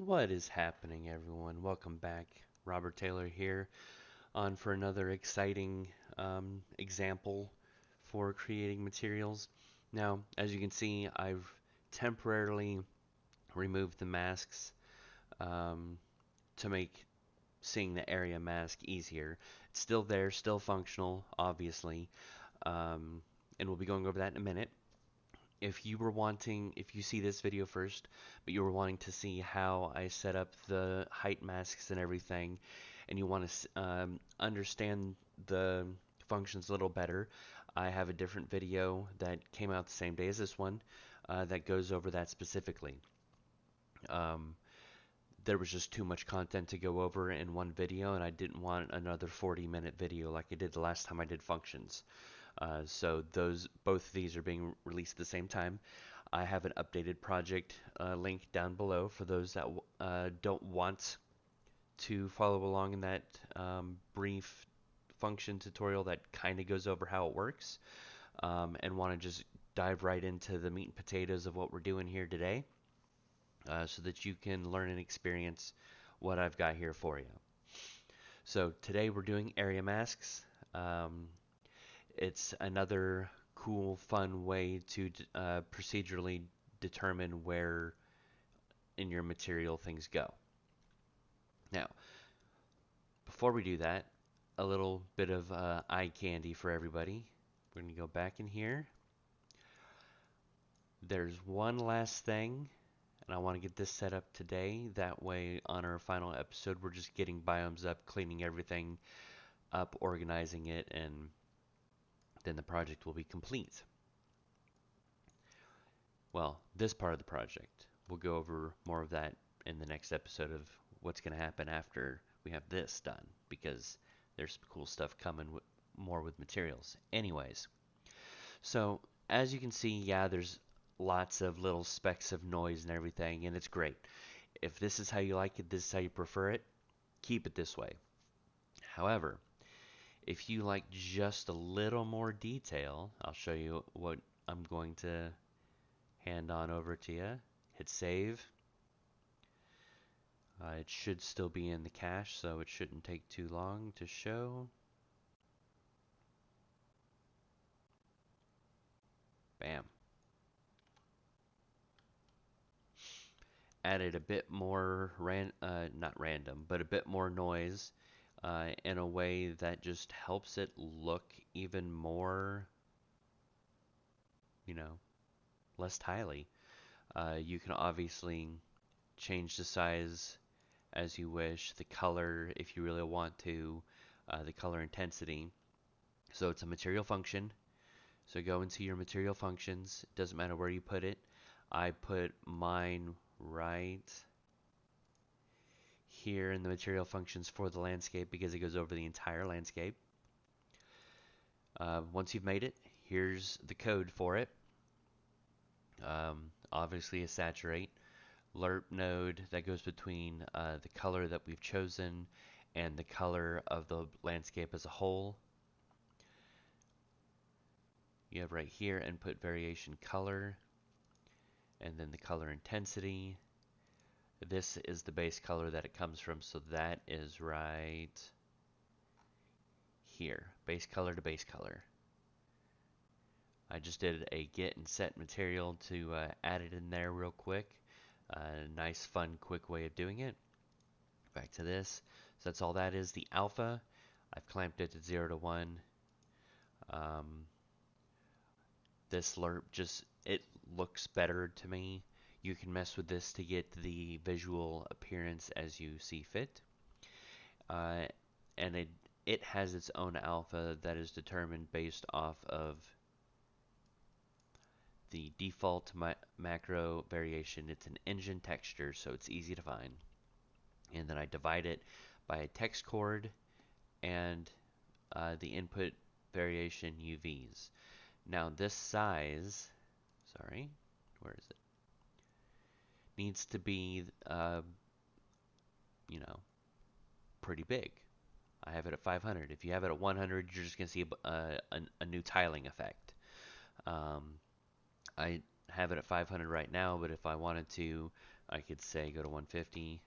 What is happening, everyone? Welcome back. Robert Taylor here, on for another exciting example for creating materials. Now, as you can see, I've temporarily removed the masks um, to make seeing the area mask easier. It's still there, still functional, obviously, um, and we'll be going over that in a minute. If you see this video first, but you were wanting to see how I set up the height masks and everything, and you want to understand the functions a little better, I have a different video that came out the same day as this one that goes over that specifically. Um, there was just too much content to go over in one video, and I didn't want another 40-minute video like I did the last time I did functions. So both of these are being released at the same time. I have an updated project link down below for those that don't want to follow along in that brief function tutorial that kind of goes over how it works, and want to just dive right into the meat and potatoes of what we're doing here today, so that you can learn and experience what I've got here for you. So today we're doing area masks. Um, It's another cool, fun way to procedurally determine where in your material things go. Now, before we do that, a little bit of eye candy for everybody. We're going to go back in here. There's one last thing, and I want to get this set up today. That way, on our final episode, we're just getting biomes up, cleaning everything up, organizing it, and then the project will be complete. Well, this part of the project. We'll go over more of that in the next episode of what's going to happen after we have this done, because there's some cool stuff coming more with materials. Anyways, so as you can see, yeah, there's lots of little specks of noise and everything, and it's great. If this is how you like it, this is how you prefer it, keep it this way. However, if you like just a little more detail, I'll show you what I'm going to hand on over to you. Hit save. It should still be in the cache, so it shouldn't take too long to show. Bam. Added a bit more, not random, but a bit more noise in a way that just helps it look even more, you know, less tiley. You can obviously change the size as you wish, the color if you really want to, the color intensity. So it's a material function. So go into your material functions. It doesn't matter where you put it. I put mine right here in the material functions for the landscape because it goes over the entire landscape. Once you've made it, here's the code for it. Obviously a saturate. Lerp node that goes between the color that we've chosen and the color of the landscape as a whole. You have right here input variation color, and then the color intensity. This is the base color that it comes from, so that is right here, base color to base color. I just did a get and set material to add it in there real quick. Nice, fun, quick way of doing it. Back to this. So that's all that is. The alpha, I've clamped it to 0 to 1. This lerp just, it looks better to me. You can mess with this to get the visual appearance as you see fit. And it has its own alpha that is determined based off of the default macro variation. It's an engine texture, so it's easy to find. And then I divide it by a text chord and the input variation UVs. Now this size, sorry, where is it? Needs to be, you know, pretty big. I have it at 500. If you have it at 100, you're just going to see a new tiling effect. I have it at 500 right now, but if I wanted to I could say go to 150.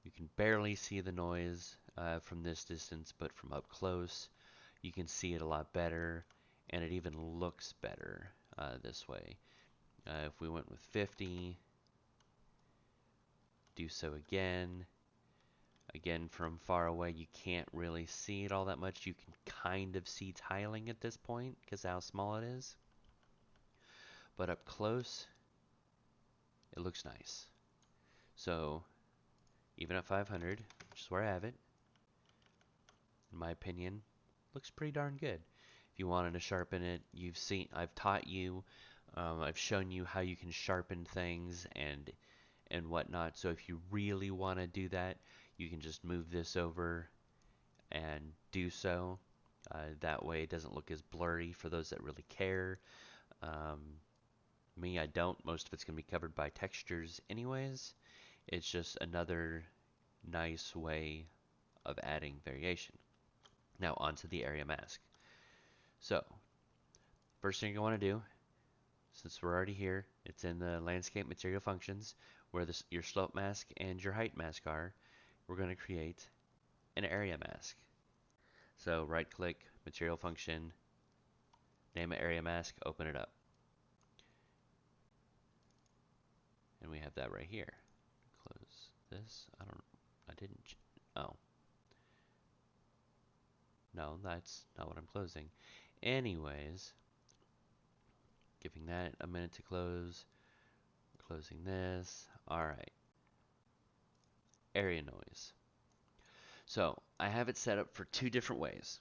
You can barely see the noise from this distance, but from up close, you can see it a lot better, and it even looks better this way. If we went with 50, do so again. Again, from far away, you can't really see it all that much. You can kind of see tiling at this point because of how small it is. But up close, it looks nice. So, even at 500, which is where I have it, in my opinion, looks pretty darn good. If you wanted to sharpen it, I've taught you, I've shown you how you can sharpen things and whatnot. So if you really want to do that, you can just move this over and do so. That way it doesn't look as blurry for those that really care. Um, Me, I don't. Most of it's going to be covered by textures anyways. It's just another nice way of adding variation. Now onto the area mask. So, first thing you want to do, since we're already here, it's in the landscape material functions where your slope mask and your height mask are. We're going to create an area mask. So right click, material function, name it area mask, open it up. And we have that right here. Close this. I didn't, oh. No, that's not what I'm closing. Anyways, giving that a minute to close. Closing this. Alright. Area noise. So, I have it set up for two different ways.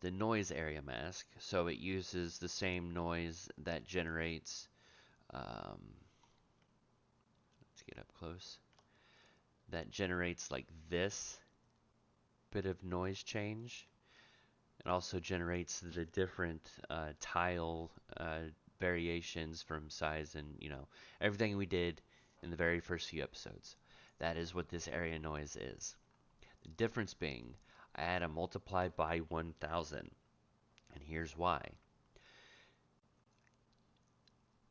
The noise area mask, so it uses the same noise that generates, let's get up close, that generates like this bit of noise change. It also generates the different tile variations from size and, everything we did in the very first few episodes. That is what this area noise is. The difference being, I had to multiply by 1,000. And here's why.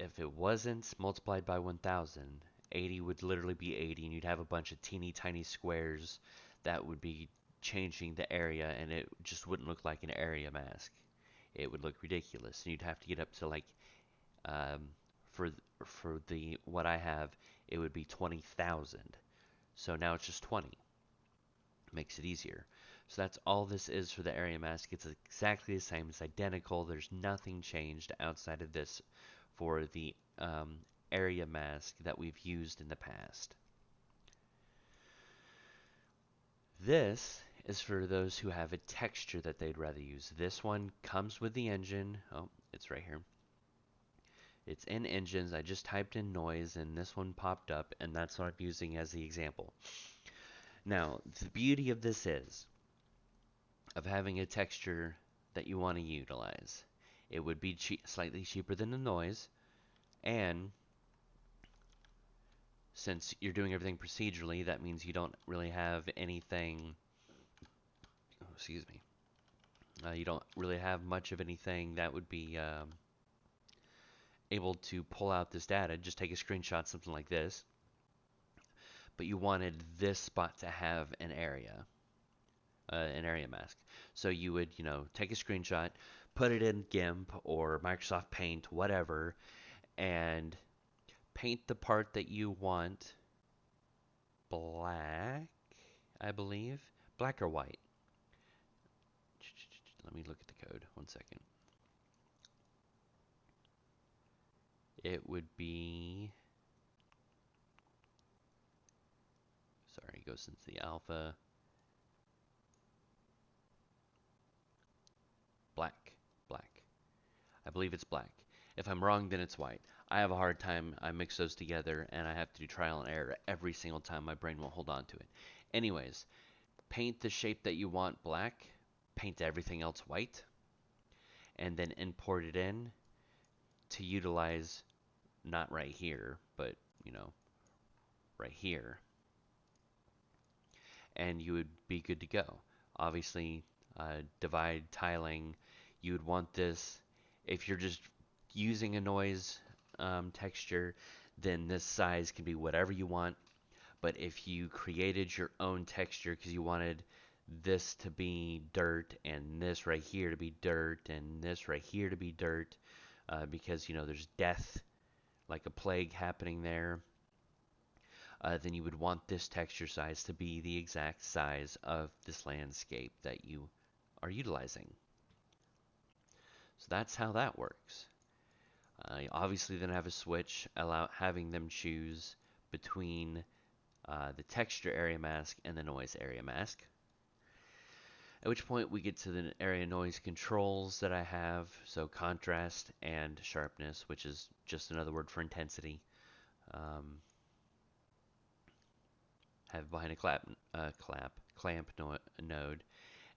If it wasn't multiplied by 1,000, 80 would literally be 80, and you'd have a bunch of teeny tiny squares that would be changing the area, and it just wouldn't look like an area mask. It would look ridiculous, and you'd have to get up to like, um, for the what I have, it would be 20,000. So now it's just 20. Makes it easier. So that's all this is for the area mask. It's exactly the same. It's identical. There's nothing changed outside of this for the area mask that we've used in the past. This is for those who have a texture that they'd rather use. This one comes with the engine. Oh, it's right here. It's in engines. I just typed in noise and this one popped up, and that's what I'm using as the example. Now, the beauty of this is of having a texture that you want to utilize. It would be slightly cheaper than the noise, and since you're doing everything procedurally, that means you don't really have anything, oh, excuse me, you don't really have much of anything that would be able to pull out this data. Just take a screenshot, something like this, but you wanted this spot to have an area mask. So you would, take a screenshot, put it in GIMP or Microsoft Paint, whatever, and paint the part that you want black, I believe. Black or white? Let me look at the code. 1 second. It would be, sorry, it goes into the alpha. Black. I believe it's black. If I'm wrong, then it's white. I have a hard time. I mix those together, and I have to do trial and error every single time. My brain won't hold on to it. Anyways, paint the shape that you want black, paint everything else white, and then import it in to utilize, not right here, but, right here. And you would be good to go. Obviously, divide tiling, you would want this, if you're just using a noise texture, then this size can be whatever you want. But if you created your own texture because you wanted this to be dirt and this right here to be dirt and this right here to be dirt, because there's death like a plague happening there, then you would want this texture size to be the exact size of this landscape that you are utilizing. So that's how that works. You obviously then have a switch having them choose between the texture area mask and the noise area mask. At which point we get to the area noise controls that I have, so contrast and sharpness, which is just another word for intensity. Have behind a clamp node,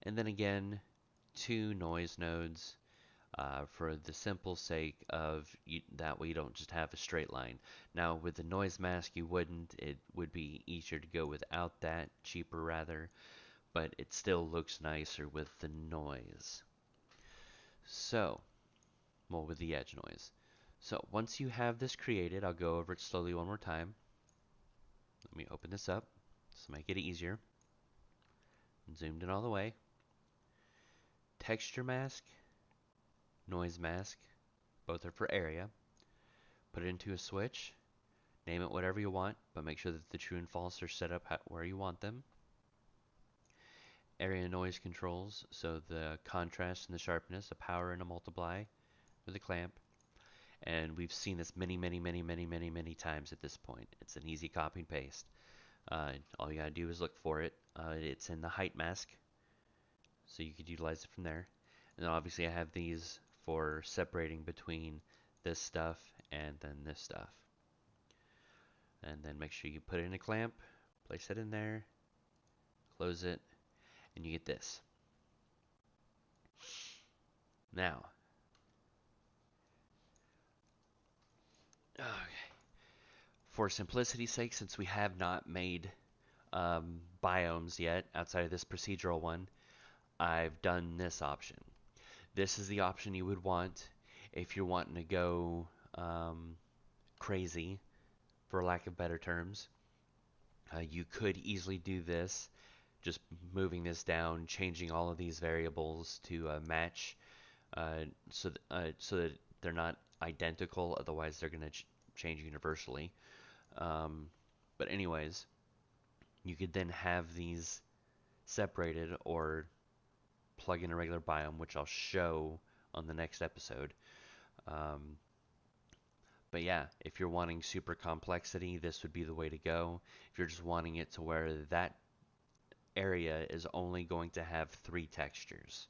and then again 2 noise nodes for the simple sake of that way you don't just have a straight line. Now with the noise mask you wouldn't. It would be easier to go without that, cheaper rather, but it still looks nicer with the noise. So, well, with the edge noise. So once you have this created, I'll go over it slowly one more time. Let me open this up to make it easier. Zoomed in all the way. Texture mask, noise mask, both are for area. Put it into a switch, name it whatever you want, but make sure that the true and false are set up where you want them. Area noise controls, so the contrast and the sharpness, a power and a multiply with a clamp. And we've seen this many times at this point. It's an easy copy and paste. All you gotta do is look for it. It's in the height mask, so you could utilize it from there. And then obviously I have these for separating between this stuff and then this stuff. And then make sure you put it in a clamp, place it in there, close it, and you get this. Now, okay. For simplicity's sake, since we have not made biomes yet outside of this procedural one, I've done this option. This is the option you would want if you're wanting to go crazy, for lack of better terms. You could easily do this, just moving this down, changing all of these variables to match, so that they're not identical. Otherwise, they're going to change universally. But anyways, you could then have these separated or plug in a regular biome, which I'll show on the next episode. But yeah, if you're wanting super complexity, this would be the way to go. If you're just wanting it to where that area is only going to have 3 textures,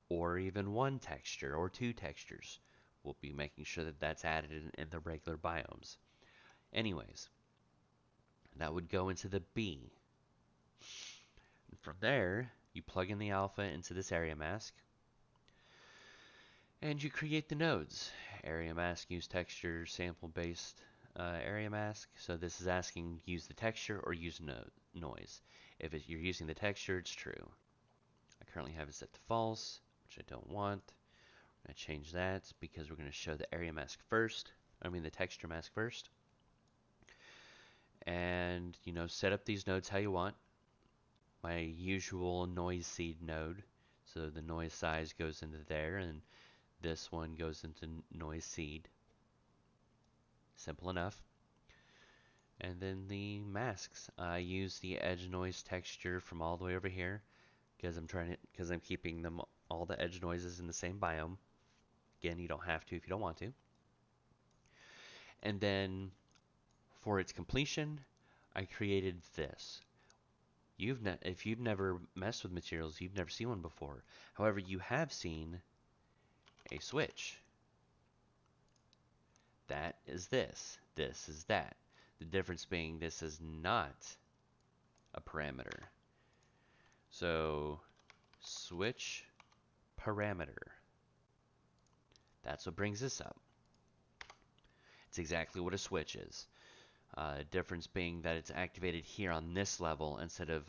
or even 1 texture, or 2 textures, we'll be making sure that that's added in the regular biomes. Anyways, that would go into the B. And from there, you plug in the alpha into this area mask, and you create the nodes. Area mask, use texture, sample-based area mask. So this is asking use the texture or use noise. If you're using the texture, it's true. I currently have it set to false, which I don't want. I'm going to change that because we're going to show the area mask first. The texture mask first. And, set up these nodes how you want. My usual noise seed node. So the noise size goes into there, and this one goes into noise seed. Simple enough. And then the masks. I use the edge noise texture from all the way over here because I'm keeping them all the edge noises in the same biome. Again, you don't have to if you don't want to. And then for its completion, I created this. If you've never messed with materials, you've never seen one before. However, you have seen a switch. That is this. This is that. The difference being this is not a parameter. So, switch parameter. That's what brings this up. It's exactly what a switch is. Difference being that it's activated here on this level instead of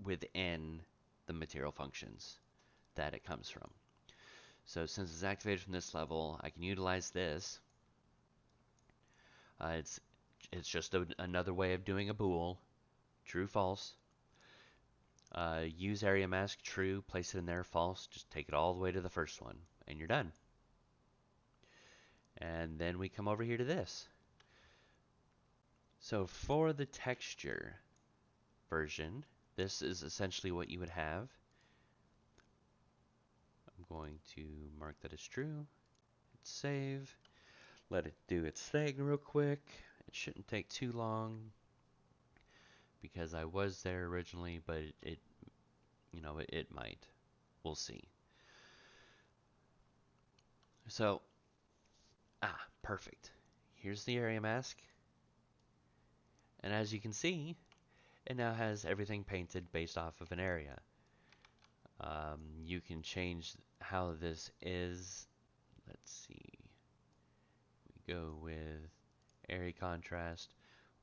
within the material functions that it comes from. So since it's activated from this level, I can utilize this It's just another way of doing a bool. True, false. Use area mask, true, place it in there, false. Just take it all the way to the first one, and you're done. And then we come over here to this. So for the texture version, this is essentially what you would have. I'm going to mark that as true. Hit save. Let it do its thing real quick. It shouldn't take too long because I was there originally, but it it might. We'll see. So, perfect. Here's the area mask. And as you can see, it now has everything painted based off of an area. You can change how this is. Let's see. We go with area contrast,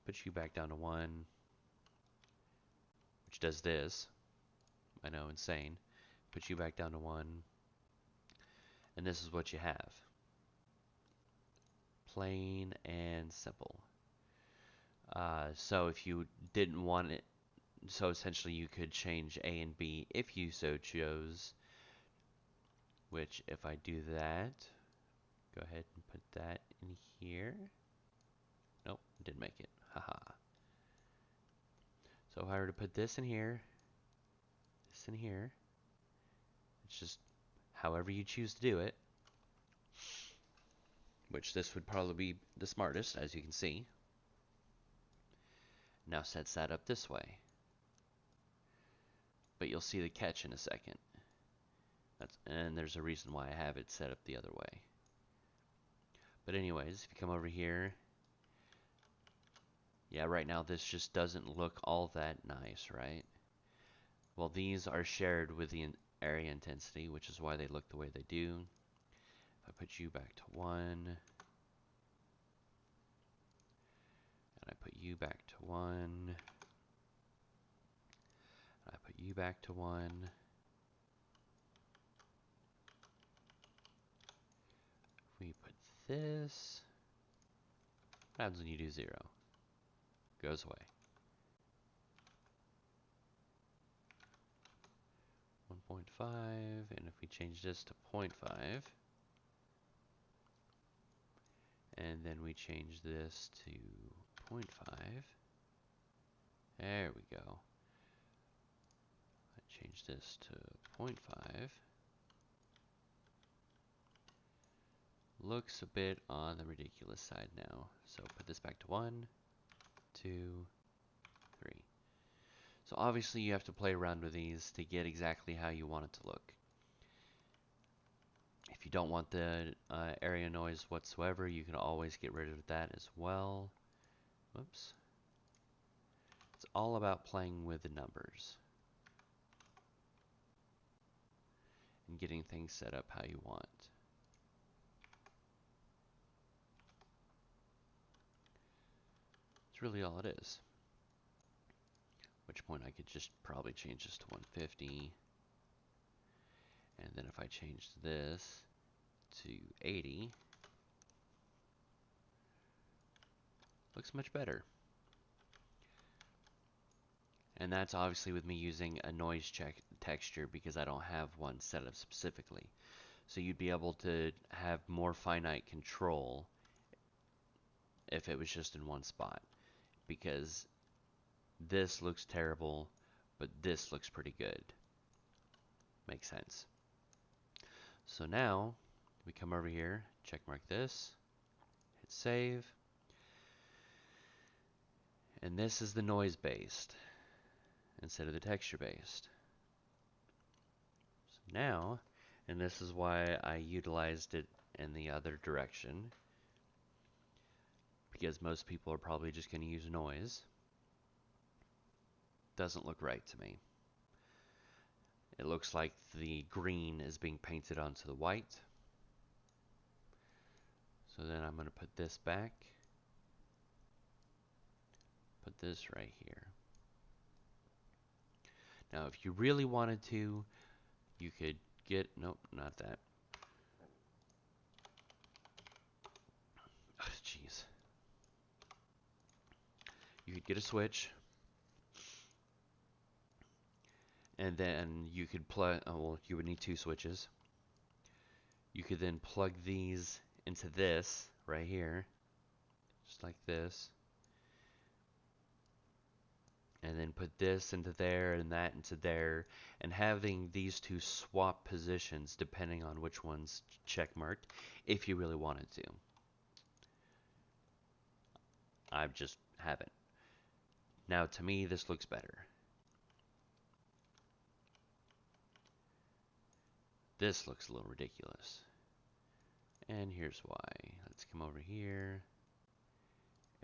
put you back down to 1, which does this. I know, insane. Put you back down to 1, and this is what you have. Plain and simple. So if you didn't want it, so essentially you could change A and B if you so chose, which if I do that, go ahead and put that in here. Nope, didn't make it. Haha. So if I were to put this in here, this in here, it's just however you choose to do it, which this would probably be the smartest, as you can see. Now sets that up this way. But you'll see the catch in a second. And there's a reason why I have it set up the other way. But anyways, if you come over here, yeah, right now this just doesn't look all that nice, right? Well, these are shared with the area intensity, which is why they look the way they do. If I put you back to 1, and I put you back to 1, and I put you back to 1, if we put this, what happens when you do 0? Goes away. 1.5, and if we change this to 0.5, and then we change this to 0.5, there we go. I change this to 0.5. Looks a bit on the ridiculous side now. So put this back to 1, 2, 3. So obviously you have to play around with these to get exactly how you want it to look. If you don't want the area noise whatsoever, you can always get rid of that as well. Whoops. It's all about playing with the numbers and getting things set up how you want. That's really all it is. At which point I could just probably change this to 150. And then if I change this to 80, looks much better. And that's obviously with me using a noise check texture because I don't have one set up specifically. So you'd be able to have more finite control if it was just in one spot. Because this looks terrible, but this looks pretty good. Makes sense. So now we come over here, check mark this, hit save. And this is the noise based instead of the texture based. So now, and this is why I utilized it in the other direction, because most people are probably just going to use noise. Doesn't look right to me. It looks like the green is being painted onto the white. So then I'm going to put this back. Put this right here. Now if you really wanted to, you could get, nope, not that. Jeez. you could get a switch, and then you could plug, oh, well, you would need two switches. You could then plug these into this right here, just like this, and then put this into there and that into there, and having these two swap positions depending on which one's checkmarked if you really wanted to. I just haven't. Now to me this looks better. This looks a little ridiculous. And here's why. Let's come over here.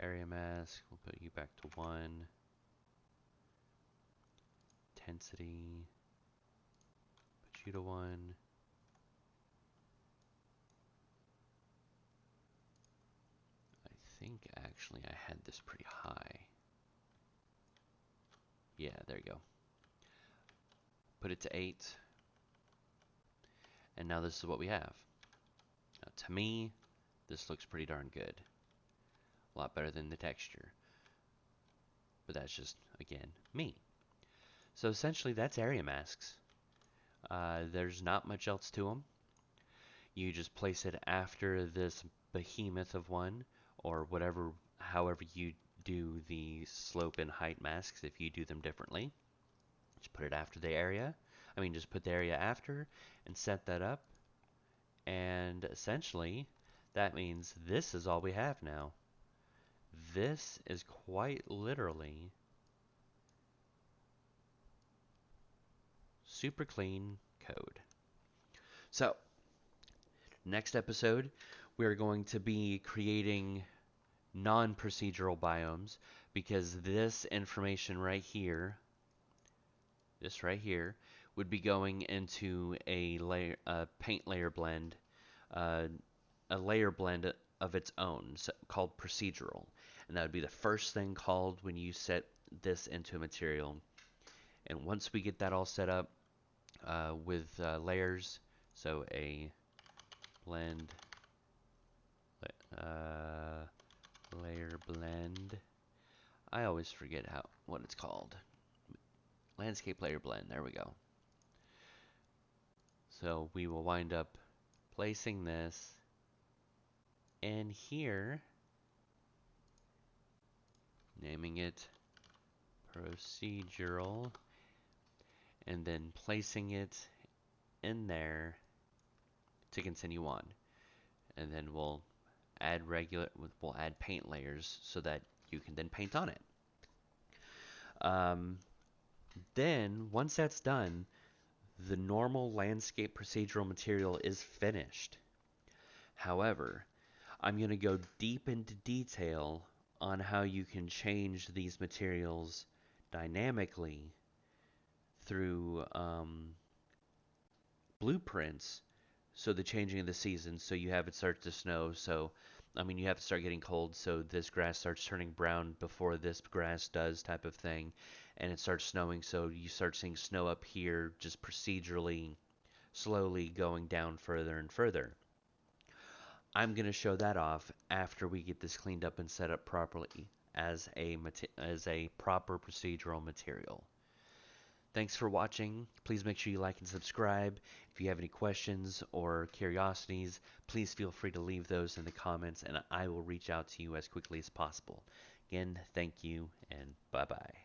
Area mask, we'll put you back to 1. Intensity, put you to 1. I think actually I had this pretty high. Yeah, there you go. Put it to 8. And now this is what we have. Now, to me, this looks pretty darn good. A lot better than the texture. But that's just, again, me. So essentially, that's area masks. There's not much else to them. You just place it after this behemoth of one, or whatever, however you do the slope and height masks if you do them differently. Just put it after the area. Just put the area after and set that up. And essentially, that means this is all we have now. This is quite literally super clean code. So, next episode, we're going to be creating non-procedural biomes, because this information right here, this right here, would be going into a layer, paint layer blend, a layer blend of its own, called procedural. And that would be the first thing called when you set this into a material. And once we get that all set up with layers, so a blend, layer blend, I always forget what it's called. Landscape layer blend, there we go. So we will wind up placing this in here, naming it procedural, and then placing it in there to continue on. And then we'll add paint layers so that you can then paint on it. Then once that's done, the normal landscape procedural material is finished. However, I'm going to go deep into detail on how you can change these materials dynamically through blueprints. So the changing of the seasons, so you have it start to snow, so you have to start getting cold, so this grass starts turning brown before this grass does, type of thing. And it starts snowing, so you start seeing snow up here just procedurally, slowly going down further and further. I'm going to show that off after we get this cleaned up and set up properly as a proper procedural material. Thanks for watching. Please make sure you like and subscribe. If you have any questions or curiosities, please feel free to leave those in the comments, and I will reach out to you as quickly as possible. Again, thank you, and bye-bye.